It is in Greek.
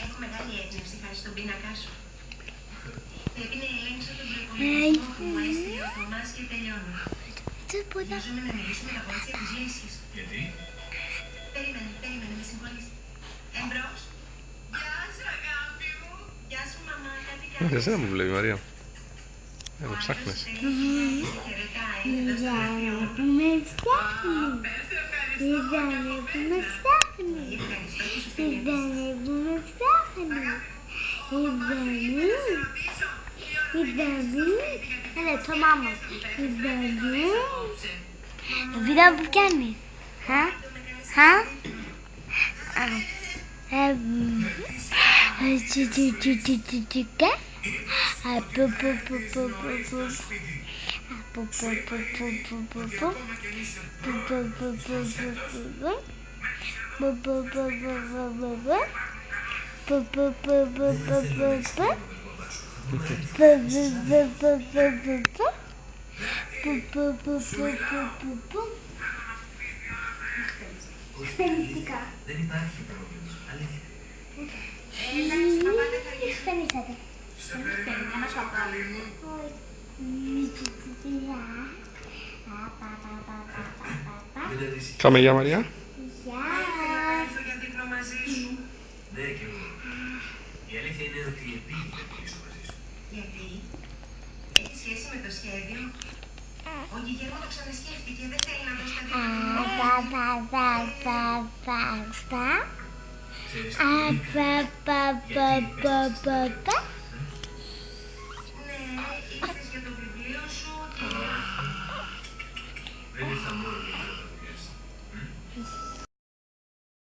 Έχω μεγάλη έμπνευση χάρη στον πίνακά σου. Πρέπει να ελέγξω τον προϋπολογισμό που μου έστειλε ο Θωμάς και τελειώνω. Βιάζομαι να μιλήσω με τα κορίτσια της λύσης. Γιατί? Περίμενε, με συγχωρείς. Εμπρός. Γεια σου αγάπη μου. Γεια σου μαμά, κάτι κάνεις? Εσένα μου βλέπει, Μαρία. Ο άντρας Ψάχνες. σου θέλει χιλιάδες, σε χαιρετάει εδώ στο γραφείο μου. που με φτιάχνει. Πες ευχαριστώ, Είδανε που με φτιάχνει. ευχαριστώ που σου στέλνει Είδανε που με φτιάχνει. Είδανε. Έλα, το μάμα. Είδανε. Βίντεο που πιάνει. Περιστικά. Δεν υπάρχει πρόβλημα. Αλήθεια. Εντάξει, παπά, δεν θα αργήσω. Στενήσατε. Ένα σου απάλι μου. Πάμε, γεια Μαρία. Ήθελα να έρθω για δείπνο μαζί σου. Ναι, και εγώ. Η αλήθεια είναι ότι επήγει να μιλήσω μαζί σου. Γιατί? Έχει σχέση με το σχέδιο? Ο Γιγέρμο το ξανασκέφτηκε, δεν θέλει να δώσει τα δείπνα του μόνο. Ξέρεις πολύ καλά. Ναι, ήρθες για το βιβλίο σου και... Δεν ήρθα